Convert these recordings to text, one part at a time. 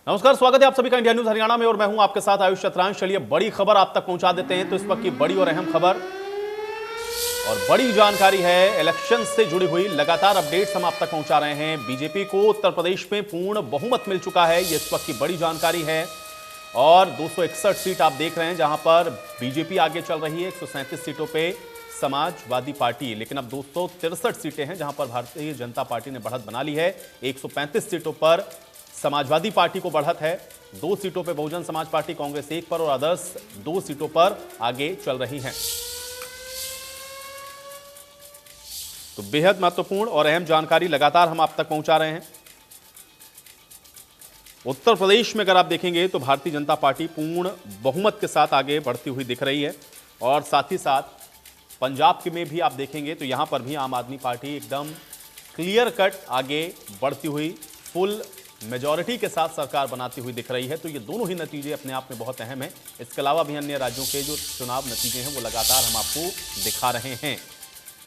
नमस्कार, स्वागत है आप सभी का इंडिया न्यूज हरियाणा में और मैं हूं आपके साथ आयुष चतरांश। चलिए बड़ी खबर आप तक पहुंचा देते हैं। तो इस वक्त की बड़ी और अहम खबर और बड़ी जानकारी है इलेक्शन से जुड़ी हुई। लगातार अपडेट्स हम आप तक पहुंचा रहे हैं। बीजेपी को उत्तर प्रदेश में पूर्ण बहुमत मिल चुका है, ये इस वक्त की बड़ी जानकारी है। और 261 सीट आप देख रहे हैं जहां पर बीजेपी आगे चल रही है। 137 सीटों पे समाजवादी पार्टी, लेकिन अब 263 सीटें हैं जहां पर भारतीय जनता पार्टी ने बढ़त बना ली है। 135 सीटों पर समाजवादी पार्टी को बढ़त है। 2 सीटों पर बहुजन समाज पार्टी, कांग्रेस 1 पर और अदर्स 2 सीटों पर आगे चल रही हैं। तो बेहद महत्वपूर्ण और अहम जानकारी लगातार हम आप तक पहुंचा रहे हैं। उत्तर प्रदेश में अगर आप देखेंगे तो भारतीय जनता पार्टी पूर्ण बहुमत के साथ आगे बढ़ती हुई दिख रही है। और साथ ही साथ पंजाब में भी आप देखेंगे तो यहां पर भी आम आदमी पार्टी एकदम क्लियर कट आगे बढ़ती हुई फुल मेजॉरिटी के साथ सरकार बनाती हुई दिख रही है। तो ये दोनों ही नतीजे अपने आप में बहुत अहम हैं। इसके अलावा भी अन्य राज्यों के जो चुनाव नतीजे हैं वो लगातार हम आपको दिखा रहे हैं।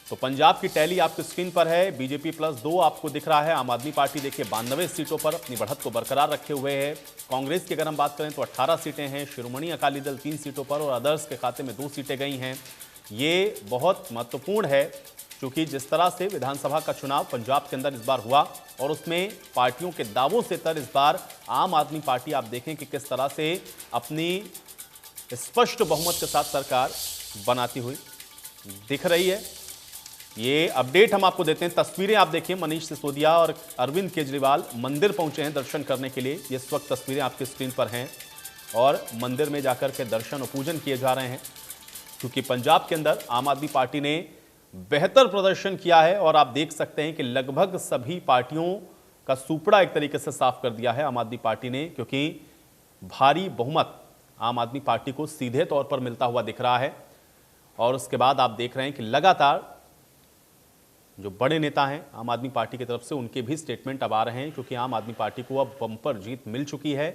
तो पंजाब की टैली आपकी स्क्रीन पर है। बीजेपी +2 आपको दिख रहा है। आम आदमी पार्टी देखिए 92 सीटों पर अपनी बढ़त को बरकरार रखे हुए है। कांग्रेस की अगर हम बात करें तो 18 सीटें हैं। शिरोमणि अकाली दल 3 सीटों पर और अदर्स के खाते में 2 सीटें गई हैं। ये बहुत महत्वपूर्ण है क्योंकि जिस तरह से विधानसभा का चुनाव पंजाब के अंदर इस बार हुआ और उसमें पार्टियों के दावों से तर इस बार आम आदमी पार्टी आप देखें कि किस तरह से अपनी स्पष्ट बहुमत के साथ सरकार बनाती हुई दिख रही है। ये अपडेट हम आपको देते हैं। तस्वीरें आप देखिए, मनीष सिसोदिया और अरविंद केजरीवाल मंदिर पहुंचे हैं दर्शन करने के लिए। ये इस वक्त तस्वीरें आपकी स्क्रीन पर हैं और मंदिर में जाकर के दर्शन और पूजन किए जा रहे हैं क्योंकि पंजाब के अंदर आम आदमी पार्टी ने बेहतर प्रदर्शन किया है। और आप देख सकते हैं कि लगभग सभी पार्टियों का सुपड़ा एक तरीके से साफ कर दिया है आम आदमी पार्टी ने, क्योंकि भारी बहुमत आम आदमी पार्टी को सीधे तौर पर मिलता हुआ दिख रहा है। और उसके बाद आप देख रहे हैं कि लगातार जो बड़े नेता हैं आम आदमी पार्टी की तरफ से उनके भी स्टेटमेंट अब आ रहे हैं क्योंकि आम आदमी पार्टी को अब बम्पर जीत मिल चुकी है।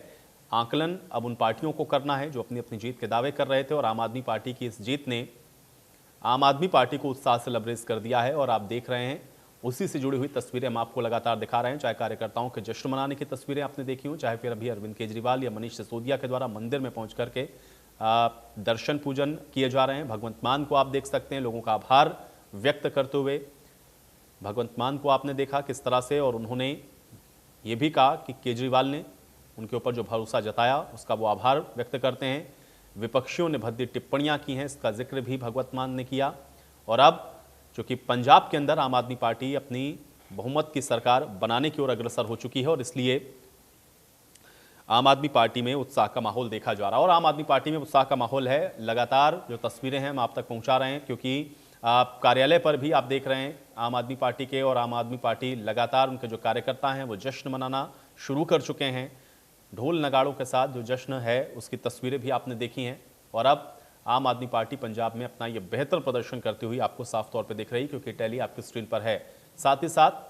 आकलन अब उन पार्टियों को करना है जो अपनी अपनी जीत के दावे कर रहे थे और आम आदमी पार्टी की इस जीत ने आम आदमी पार्टी को उत्साह से लबरेज कर दिया है। और आप देख रहे हैं उसी से जुड़ी हुई तस्वीरें हम आपको लगातार दिखा रहे हैं। चाहे कार्यकर्ताओं के जश्न मनाने की तस्वीरें आपने देखी हो, चाहे फिर अभी अरविंद केजरीवाल या मनीष सिसोदिया के द्वारा मंदिर में पहुंच करके दर्शन पूजन किए जा रहे हैं। भगवंत मान को आप देख सकते हैं लोगों का आभार व्यक्त करते हुए। भगवंत मान को आपने देखा किस तरह से, और उन्होंने ये भी कहा कि केजरीवाल ने उनके ऊपर जो भरोसा जताया उसका वो आभार व्यक्त करते हैं। विपक्षियों ने भद्दी टिप्पणियां की हैं, इसका जिक्र भी भगवंत मान ने किया। और अब चूंकि पंजाब के अंदर आम आदमी पार्टी अपनी बहुमत की सरकार बनाने की ओर अग्रसर हो चुकी है और इसलिए आम आदमी पार्टी में उत्साह का माहौल देखा जा रहा है। और आम आदमी पार्टी में उत्साह का माहौल है। लगातार जो तस्वीरें हैं हम आप तक पहुंचा रहे हैं क्योंकि आप कार्यालय पर भी आप देख रहे हैं आम आदमी पार्टी के, और आम आदमी पार्टी लगातार उनके जो कार्यकर्ता हैं वो जश्न मनाना शुरू कर चुके हैं। ढोल नगाड़ों के साथ जो जश्न है उसकी तस्वीरें भी आपने देखी हैं। और अब आम आदमी पार्टी पंजाब में अपना ये बेहतर प्रदर्शन करती हुई आपको साफ तौर पर दिख रही क्योंकि टैली आपकी स्क्रीन पर है। साथ ही साथ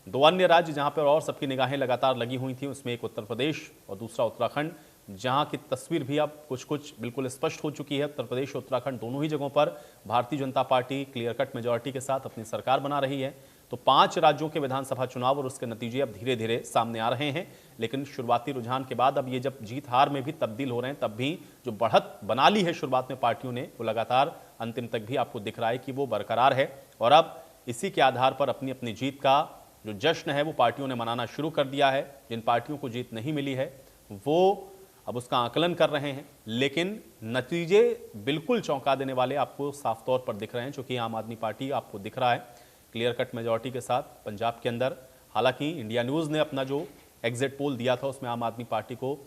2 अन्य राज्य जहां पर और सबकी निगाहें लगातार लगी हुई थी, उसमें एक उत्तर प्रदेश और दूसरा उत्तराखंड, जहां की तस्वीर भी अब कुछ बिल्कुल स्पष्ट हो चुकी है। उत्तर प्रदेश और उत्तराखंड दोनों ही जगहों पर Bharatiya Janata party clear cut majority के साथ अपनी सरकार बना रही है। तो 5 राज्यों के विधानसभा चुनाव और उसके नतीजे अब धीरे धीरे सामने आ रहे हैं। लेकिन शुरुआती रुझान के बाद अब ये जब जीत हार में भी तब्दील हो रहे हैं, तब भी जो बढ़त बना ली है शुरुआत में पार्टियों ने वो लगातार अंतिम तक भी आपको दिख रहा है कि वो बरकरार है। और अब इसी के आधार पर अपनी अपनी जीत का जो जश्न है वो पार्टियों ने मनाना शुरू कर दिया है। जिन पार्टियों को जीत नहीं मिली है वो अब उसका आकलन कर रहे हैं, लेकिन नतीजे बिल्कुल चौंका देने वाले आपको साफ तौर पर दिख रहे हैं क्योंकि आम आदमी पार्टी आपको दिख रहा है क्लियर कट मेजॉरिटी के साथ पंजाब के अंदर। हालांकि इंडिया न्यूज़ ने अपना जो एग्जिट पोल दिया था उसमें आम आदमी पार्टी को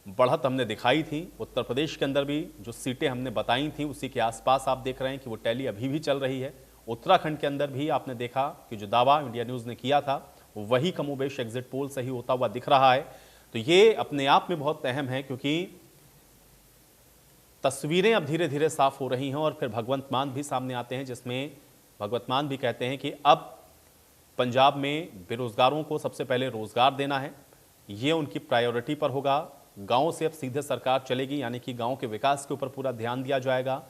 बढ़त हमने दिखाई थी। उत्तर प्रदेश के अंदर भी जो सीटें हमने बताई थी उसी के आसपास आप देख रहे हैं कि वो टैली अभी भी चल रही है। उत्तराखंड के अंदर भी आपने देखा कि जो दावा इंडिया न्यूज़ ने किया था वही कमोबेश एग्जिट पोल सही होता हुआ दिख रहा है। तो ये अपने आप में बहुत अहम है क्योंकि तस्वीरें अब धीरे धीरे साफ हो रही हैं। और फिर भगवंत मान भी सामने आते हैं जिसमें भगवंत मान भी कहते हैं कि अब पंजाब में बेरोजगारों को सबसे पहले रोजगार देना है, ये उनकी प्रायोरिटी पर होगा। गांव से अब सीधे सरकार चलेगी, यानी कि गांव के विकास के ऊपर पूरा ध्यान दिया जाएगा।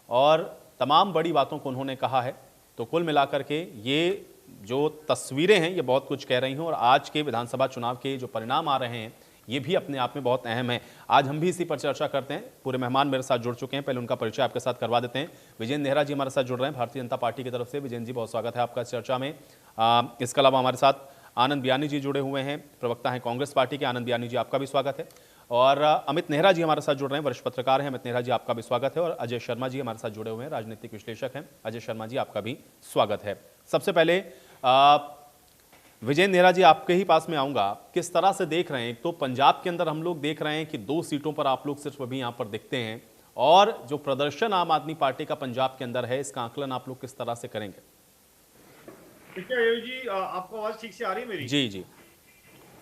और तमाम बड़ी बातों को उन्होंने कहा है। तो कुल मिलाकर के ये जो तस्वीरें हैं ये बहुत कुछ कह रही हैं और आज के विधानसभा चुनाव के जो परिणाम आ रहे हैं ये भी अपने आप में बहुत अहम है। आज हम भी इसी पर चर्चा करते हैं। पूरे मेहमान मेरे साथ जुड़ चुके हैं, पहले उनका परिचय आपके साथ करवा देते हैं। विजेंद्र नेहरा जी हमारे साथ जुड़ रहे हैं भारतीय जनता पार्टी की तरफ से। विजेंद्र जी, बहुत स्वागत है आपका चर्चा में। इसके अलावा हमारे साथ आनंद बियानी जी जुड़े हुए हैं, प्रवक्ता हैं कांग्रेस पार्टी के। आनंद बियानी जी, आपका भी स्वागत है। और अमित नेहरा जी हमारे साथ जुड़ रहे हैं, वरिष्ठ पत्रकार हैं। अमित नेहरा जी, आपका भी स्वागत है। और अजय शर्मा जी हमारे साथ जुड़े हुए हैं, राजनीतिक विश्लेषक हैं। अजय शर्मा जी, आपका भी स्वागत है। सबसे पहले विजेंद्र नेहरा जी, आपके ही पास में आऊंगा। किस तरह से देख रहे हैं, एक तो पंजाब के अंदर हम लोग देख रहे हैं कि 2 सीटों पर आप लोग सिर्फ अभी यहां पर दिखते हैं, और जो प्रदर्शन आम आदमी पार्टी का पंजाब के अंदर है, इसका आकलन आप लोग किस तरह से करेंगे? देखिए आयुष जी, आपको आवाज ठीक से आ रही है मेरी? जी जी।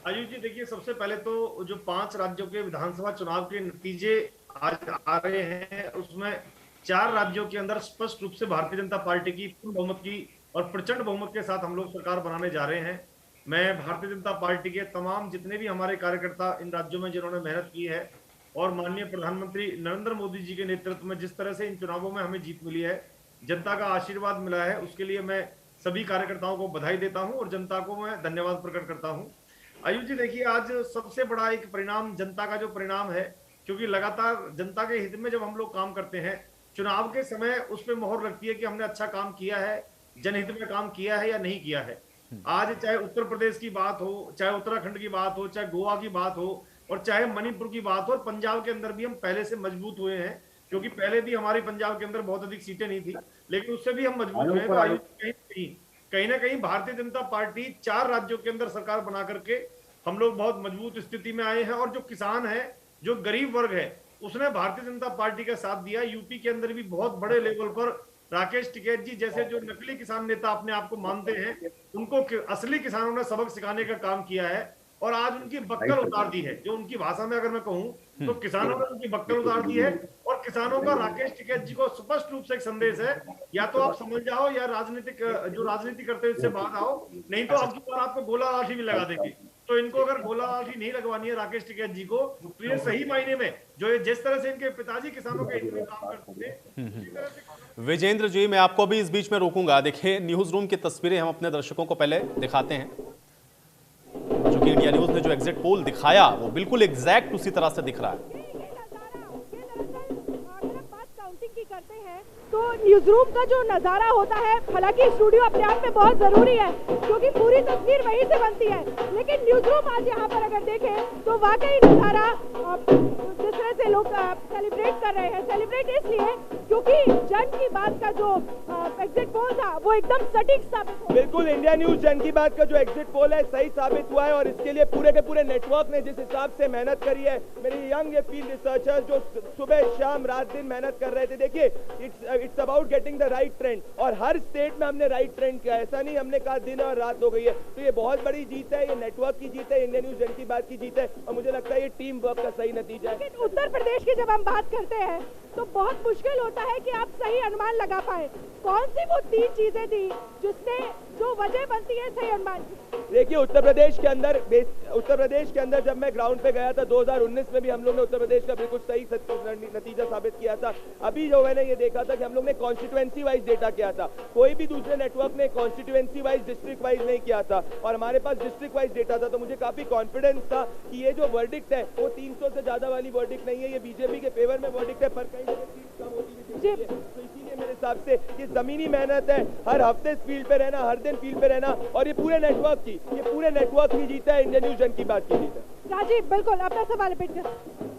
आयुष जी, देखिए सबसे पहले तो जो 5 राज्यों के विधानसभा चुनाव के नतीजे आज आ रहे हैं, उसमें 4 राज्यों के अंदर स्पष्ट रूप से भारतीय जनता पार्टी की पूर्ण बहुमत की और प्रचंड बहुमत के साथ हम लोग सरकार बनाने जा रहे हैं। मैं भारतीय जनता पार्टी के तमाम जितने भी हमारे कार्यकर्ता इन राज्यों में जिन्होंने मेहनत की है और माननीय प्रधानमंत्री नरेंद्र मोदी जी के नेतृत्व में जिस तरह से इन चुनावों में हमें जीत मिली है, जनता का आशीर्वाद मिला है, उसके लिए मैं सभी कार्यकर्ताओं को बधाई देता हूं और जनता को मैं धन्यवाद प्रकट करता हूं। आयुष जी, देखिए आज सबसे बड़ा एक परिणाम जनता का जो परिणाम है, क्योंकि लगातार जनता के हित में जब हम लोग काम करते हैं, चुनाव के समय उस पर मोहर लगती है कि हमने अच्छा काम किया है, जनहित में काम किया है या नहीं किया है। आज चाहे उत्तर प्रदेश की बात हो, चाहे उत्तराखंड की बात हो, चाहे गोवा की बात हो और चाहे मणिपुर की बात हो, और पंजाब के अंदर भी हम पहले से मजबूत हुए हैं, क्योंकि पहले भी हमारी पंजाब के अंदर बहुत अधिक सीटें नहीं थी, लेकिन उससे भी हम मजबूत हुए हैं। तो आयुष, कहीं ना कहीं भारतीय जनता पार्टी 4 राज्यों के अंदर सरकार बना करके हम लोग बहुत मजबूत स्थिति में आए हैं। और जो किसान है, जो गरीब वर्ग है, उसने भारतीय जनता पार्टी का साथ दिया। यूपी के अंदर भी बहुत बड़े लेवल पर राकेश टिकैत जी जैसे जो नकली किसान नेता अपने आप को मानते हैं, उनको असली किसानों ने सबक सिखाने का काम किया है और आज उनकी बक्कल उतार दी है। जो उनकी भाषा में अगर मैं कहूं तो किसानों ने उनकी बक्कल उतार दी है। और किसानों का राकेश टिकैत जी को स्पष्ट रूप से एक संदेश है, या तो आप समझ जाओ या राजनीति करते इससे बाहर आओ, नहीं तो अब की बार आपको गोला लाठी भी लगा देंगे। तो इनको अगर गोला लाठी नहीं लगवानी है राकेश टिकैत जी को, तो ये सही मायने में जो जिस तरह से इनके पिताजी किसानों के हित में काम करते थे। विजेंद्र जी, मैं आपको भी इस बीच में रोकूंगा। देखिए, न्यूज रूम की तस्वीरें हम अपने दर्शकों को पहले दिखाते हैं। जो कि इंडिया न्यूज ने जो एग्जिट पोल दिखाया वो बिल्कुल एग्जैक्ट उसी तरह से दिख रहा है। करते हैं तो न्यूज रूम का जो नजारा होता है, हालांकि स्टूडियो अपने आप में बहुत जरूरी है क्योंकि पूरी तस्वीर वहीं से बनती है, लेकिन न्यूज रूम आज यहाँ पर अगर देखें तो वाकई नजारा जिस तरह से लोग सेलिब्रेट कर रहे हैं, सेलिब्रेट इसलिए क्योंकि जन की बात का जो एग्जिट पोल था वो एकदम सटीक साबित हुआ। बिल्कुल, इंडिया न्यूज जन की बात का जो एग्जिट पोल है सही साबित हुआ है और इसके लिए पूरे के पूरे नेटवर्क ने जिस हिसाब से मेहनत करी है, मेरे यंग फील्ड रिसर्चर्स जो सुबह शाम रात दिन मेहनत कर रहे थे, देखिए it's about getting the right trend और हर स्टेट में हमने राइट ट्रेंड किया। ऐसा नहीं हमने कहा दिन और रात हो गई है, तो ये बहुत बड़ी जीत है, ये नेटवर्क की जीत है, इंडिया न्यूज जन की बात की जीत है और मुझे लगता है ये टीम वर्क का सही नतीजा है। उत्तर प्रदेश की जब हम बात करते हैं तो बहुत मुश्किल होता है कि आप सही अनुमान लगा पाए कौन सी वो 3 चीजें थी जिसने जो वजह बनती है सही अनुमान की। देखिए, उत्तर प्रदेश के अंदर जब मैं ग्राउंड पे गया था 2019 में भी हम लोग ने उत्तर प्रदेश का बिल्कुल सही नतीजा साबित किया था। अभी जो मैंने ये देखा था कि हम लोग ने कॉन्स्टिट्यूएंसी वाइज डेटा किया था, कोई भी दूसरे नेटवर्क ने कॉन्स्टिट्यूएंसी वाइज डिस्ट्रिक्ट वाइज नहीं किया था और हमारे पास डिस्ट्रिक्ट वाइज डेटा था, तो मुझे काफी कॉन्फिडेंस था कि ये जो वर्डिक्ट है वो 300 से ज्यादा वाली वर्डिक्ट नहीं है, ये बीजेपी के फेवर में वर्डिक्ट है, पर कहीं सीट कम होती है। तो इसीलिए मेरे हिसाब से ये जमीनी मेहनत है, हर हफ्ते फील्ड पे रहना, हर दिन फील्ड पे रहना और ये पूरे नेटवर्क की जीत है, इंडिया न्यूज जन की बात की जीत है। राजीव, बिल्कुल अपना सवाल रिपीट कर।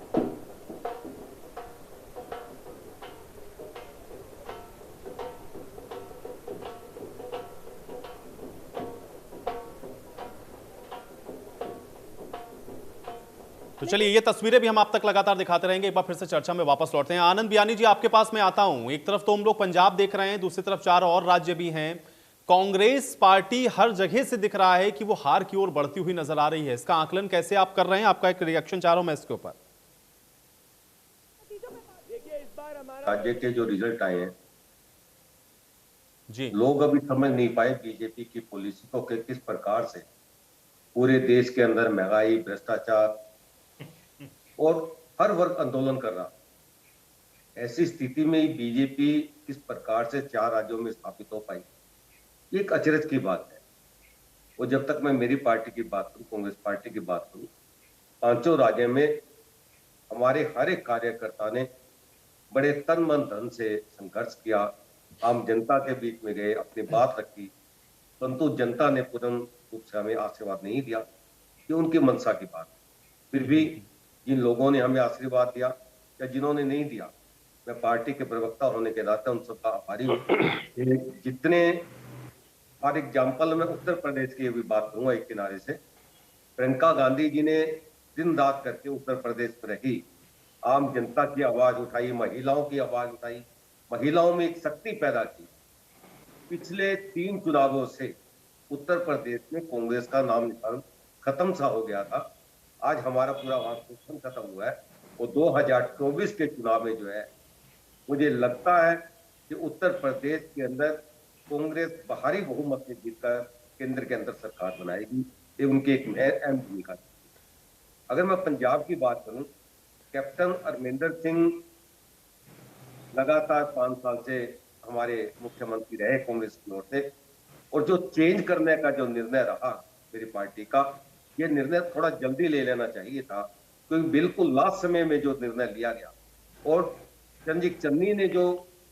तो चलिए, ये तस्वीरें भी हम आप तक लगातार दिखाते रहेंगे। एक बार फिर से चर्चा में वापस लौटते हैं। आनंद बियानी जी, आपके पास मैं आता हूं। एक तरफ तो हम लोग पंजाब देख रहे हैं, दूसरी तरफ 4 और राज्य भी हैं। कांग्रेस पार्टी हर जगह से दिख रहा है कि वो हार की ओर बढ़ती हुई नजर आ रही है। इसका आकलन कैसे आप कर रहे हैं? आपका एक रिएक्शन चाह रहा हूं मैं इसके ऊपर। देखिए, इस बार हमारा राज्य के जो रिजल्ट आए हैं जी, लोग अभी समझ नहीं पाए बीजेपी की पॉलिसी को कि किस प्रकार से पूरे देश के अंदर महंगाई, भ्रष्टाचार और हर वर्ग आंदोलन कर रहा। ऐसी स्थिति में बीजेपी किस प्रकार से 4 राज्यों में स्थापित हो पाई, ये एक अचरज की बात है। और जब तक मैं मेरी पार्टी की बात करूं, कांग्रेस पार्टी की बात करूं, पांचों राज्यों में हमारे हर एक कार्यकर्ता ने बड़े तन मन धन से संघर्ष किया, आम जनता के बीच में गए, अपनी बात रखी, परंतु जनता ने पूर्ण रूप से हमें आशीर्वाद नहीं दिया। ये उनकी मंशा की बात। फिर भी जिन लोगों ने हमें आशीर्वाद दिया या जिन्होंने नहीं दिया, मैं पार्टी के प्रवक्ता होने के नाते उन सबका आभारी हूँ। जितने फॉर एग्जाम्पल मैं उत्तर प्रदेश की भी बात करूंगा एक किनारे से, प्रियंका गांधी जी ने दिन रात करके उत्तर प्रदेश में रही, आम जनता की आवाज उठाई, महिलाओं की आवाज उठाई, महिलाओं में एक शक्ति पैदा की। पिछले 3 चुनावों से उत्तर प्रदेश में कांग्रेस का नाम निशान खत्म सा हो गया था। आज हमारा पूरा वहां खत्म हुआ है और 2024 के चुनाव में जो है, मुझे लगता है कि उत्तर प्रदेश के अंदर कांग्रेस भारी बहुमत से जीतकर केंद्र के अंदर सरकार बनाएगी। ये उनकी एक अहम भूमिका है। अगर मैं पंजाब की बात करूं, कैप्टन अमरिंदर सिंह लगातार 5 साल से हमारे मुख्यमंत्री रहे कांग्रेस की ओर से, और जो चेंज करने का जो निर्णय रहा मेरी पार्टी का, ये निर्णय थोड़ा जल्दी ले लेना चाहिए था, क्योंकि बिल्कुल लास्ट समय में जो निर्णय लिया गया और चंद्रिक चन्नी ने जो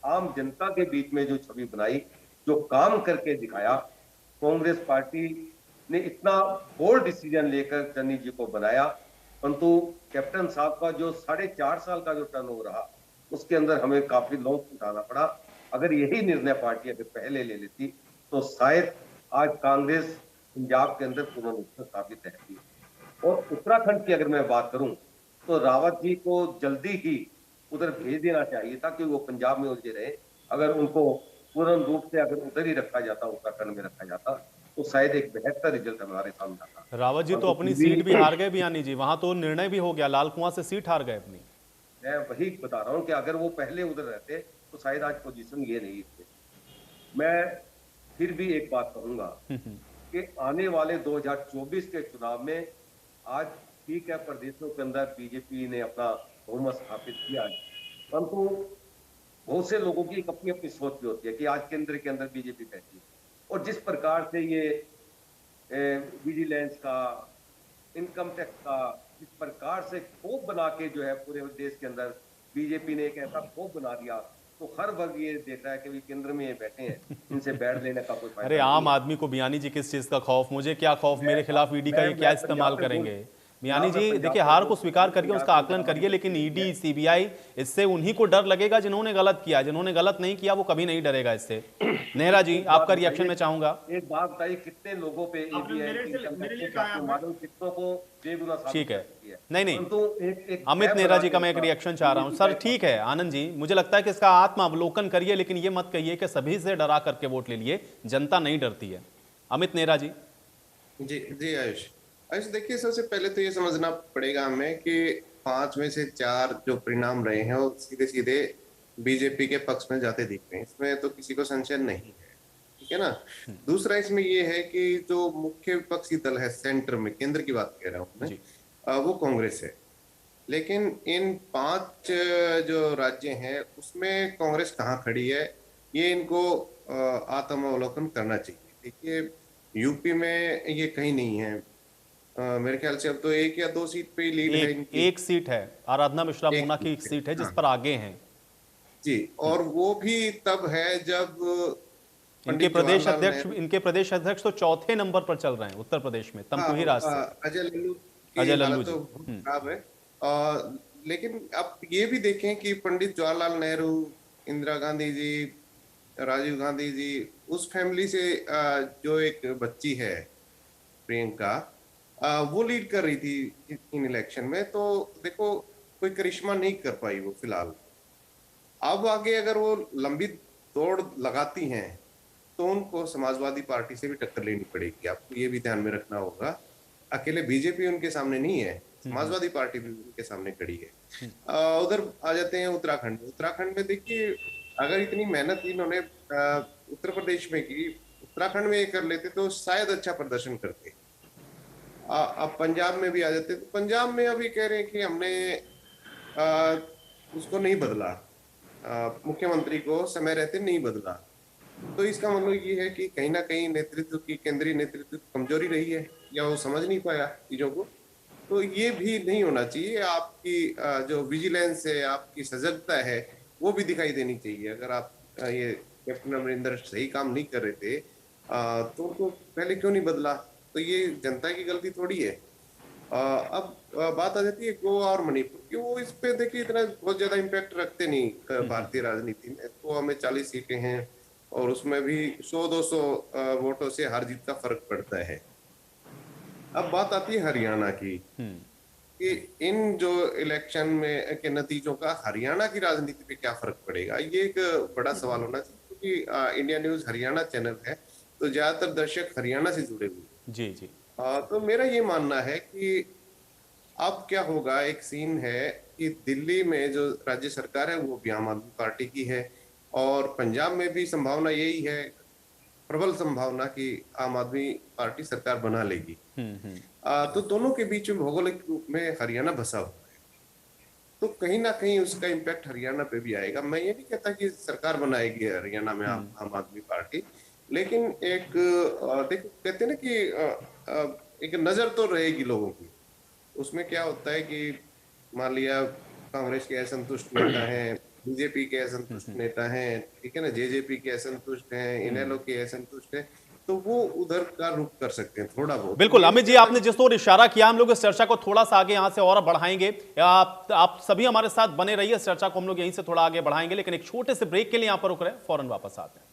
आम जनता के बीच में जो छवि बनाई, जो काम करके दिखाया, कांग्रेस पार्टी ने इतना बोल्ड डिसीजन लेकर चन्नी जी को बनाया, परंतु कैप्टन साहब का जो 4.5 साल का जो टर्नओवर रहा, उसके अंदर हमें काफी लॉस उठाना पड़ा। अगर यही निर्णय पार्टी अगर पहले ले लेती तो शायद आज कांग्रेस पंजाब के अंदर पूर्ण रूप से स्थापित रहती। और उत्तराखंड की अगर मैं बात करूं तो रावत जी को जल्दी ही उधर भेज देना चाहिए था, क्योंकि वो पंजाब में उलझे रहे। अगर उनको पूर्ण रूप से अगर उधर ही रखा जाता, उत्तराखंड में रखा जाता, तो शायद एक बेहतर रिजल्ट हमारे सामने आता। रावत जी तो अपनी सीट भी हार गए बयानी जी, वहां तो निर्णय भी हो गया, लाल कुआं से सीट हार गए अपनी। मैं वही बता रहा हूं कि अगर वो पहले उधर रहते तो शायद आज पोजीशन ये नहीं थे। मैं फिर भी एक बात कहूंगा कि आने वाले 2024 के चुनाव में, आज ठीक है प्रदेशों के अंदर बीजेपी ने अपना बहुमत स्थापित किया है, परंतु बहुत से लोगों की अपनी अपनी सोच भी होती है कि आज केंद्र के अंदर बीजेपी बैठी है, और जिस प्रकार से ये विजिलेंस का, इनकम टैक्स का, जिस प्रकार से खौफ बना के जो है पूरे देश के अंदर बीजेपी ने एक ऐसा खौफ बना दिया, तो हर वर्ग ये देख रहा है कि केंद्र में ये बैठे हैं, इनसे बैठ लेने का कोई फायदा। अरे आम आदमी को बयानी जी किस चीज का खौफ, मुझे क्या खौफ, मेरे खिलाफ ईडी का ये क्या इस्तेमाल करेंगे? बयानी जी देखिए, हार को स्वीकार करिए, उसका आकलन करिए, लेकिन ईडी सीबीआई इससे उन्हीं को डर लगेगा जिन्होंने गलत किया। जिन्होंने गलत नहीं किया वो कभी नहीं डरेगा इससे। नेहरा जी आपका रिएक्शन मैं चाहूंगा। एक बात बताइए, कितने लोगों पे कितनों को बेगुनाह साबित ठीक है, किया? नहीं अमित नेहरा जी का मैं एक रिएक्शन चाह रहा हूं सर। ठीक है आनंद जी, मुझे लगता है कि इसका आत्म अवलोकन करिए, लेकिन ये मत कहिए कि सभी से डरा करके वोट ले लिए, जनता नहीं डरती है। अमित नेहरा जी। जी आयुष देखिए, सबसे पहले तो ये समझना पड़ेगा हमें कि 5 में से 4 जो परिणाम रहे हैं वो सीधे सीधे बीजेपी के पक्ष में जाते दिख रहे हैं, इसमें तो किसी को संशय नहीं है, ठीक है ना। दूसरा इसमें ये है कि जो मुख्य विपक्षी दल है सेंटर में, केंद्र की बात कह रहा हूँ मैं, वो कांग्रेस है, लेकिन इन 5 जो राज्य हैं उसमें कांग्रेस कहाँ खड़ी है, ये इनको आत्मावलोकन करना चाहिए। देखिए यूपी में ये कहीं नहीं है, मेरे ख्याल से अब तो 1 या 2 सीट पे लीड है इनकी। एक सीट है, आराधना मिश्रा मोना की एक सीट है जिस पर आगे हैं जी, और वो भी तब है जब इनके प्रदेश अध्यक्ष तो 4थे नंबर पर चल रहे हैं उत्तर प्रदेश में, तमकुही राज से अजय लल्लू तो खराब है। लेकिन अब ये भी देखें कि पंडित जवाहरलाल नेहरू, इंदिरा गांधी जी, राजीव गांधी जी, उस फैमिली से जो एक बच्ची है प्रियंका, वो लीड कर रही थी इन इलेक्शन में, तो देखो कोई करिश्मा नहीं कर पाई वो फिलहाल। अब आगे अगर वो लंबी दौड़ लगाती हैं तो उनको समाजवादी पार्टी से भी टक्कर लेनी पड़ेगी, आपको ये भी ध्यान में रखना होगा। अकेले बीजेपी उनके सामने नहीं है, समाजवादी पार्टी भी उनके सामने खड़ी है। उधर आ जाते हैं उत्तराखंड में देखिए, अगर इतनी मेहनत इन्होंने उत्तर प्रदेश में की, उत्तराखंड में ये कर लेते तो शायद अच्छा प्रदर्शन करते। अब पंजाब में भी आ जाते, तो पंजाब में अभी कह रहे हैं कि हमने उसको नहीं बदला, मुख्यमंत्री को समय रहते नहीं बदला, तो इसका मतलब ये है कि कहीं ना कहीं नेतृत्व की, केंद्रीय नेतृत्व की कमजोरी रही है या वो समझ नहीं पाया चीजों को। तो ये भी नहीं होना चाहिए। आपकी जो विजिलेंस है, आपकी सजगता है, वो भी दिखाई देनी चाहिए। अगर आप ये कैप्टन अमरिंदर सही काम नहीं कर रहे थे तो उनको पहले क्यों नहीं बदला? तो ये जनता की गलती थोड़ी है। अब बात आ जाती है गोवा और मणिपुर की। वो इस पे देखिए इतना बहुत ज्यादा इम्पैक्ट रखते नहीं भारतीय राजनीति में। गोवा में 40 सीटें हैं और उसमें भी 100-200 वोटों से हार जीत का फर्क पड़ता है। अब बात आती है हरियाणा की कि इन जो इलेक्शन में के नतीजों का हरियाणा की राजनीति पे क्या फर्क पड़ेगा, ये एक बड़ा सवाल होना चाहिए। क्योंकि इंडिया न्यूज हरियाणा चैनल है तो ज्यादातर दर्शक हरियाणा से जुड़े हुए। जी जी। तो मेरा ये मानना है कि अब क्या होगा, एक सीन है कि दिल्ली में जो राज्य सरकार है वो भी आम आदमी पार्टी की है और पंजाब में भी संभावना यही है, प्रबल संभावना कि आम आदमी पार्टी सरकार बना लेगी। तो दोनों के बीच में भौगोलिक रूप में हरियाणा बसा हुआ है, तो कहीं ना कहीं उसका इम्पैक्ट हरियाणा पे भी आएगा। मैं ये नहीं कहता कि सरकार बनाएगी हरियाणा में आम आदमी पार्टी, लेकिन एक देखो कहते हैं ना कि एक नजर तो रहेगी लोगों की। उसमें क्या होता है कि मान लिया कांग्रेस के असंतुष्ट नेता हैं, बीजेपी के असंतुष्ट नेता हैं, ठीक है ना, जेजेपी के असंतुष्ट हैं, इनेलो के असंतुष्ट हैं, तो वो उधर का रुख कर सकते हैं थोड़ा बहुत। बिल्कुल अमित जी, आपने जिस ओर इशारा किया, हम लोग इस चर्चा को थोड़ा सा आगे यहां से और बढ़ाएंगे। आप सभी हमारे साथ बने रहिए, इस चर्चा को हम लोग यहीं से थोड़ा आगे बढ़ाएंगे, लेकिन एक छोटे से ब्रेक के लिए यहां पर रुक रहे हैं, फौरन वापस आते हैं।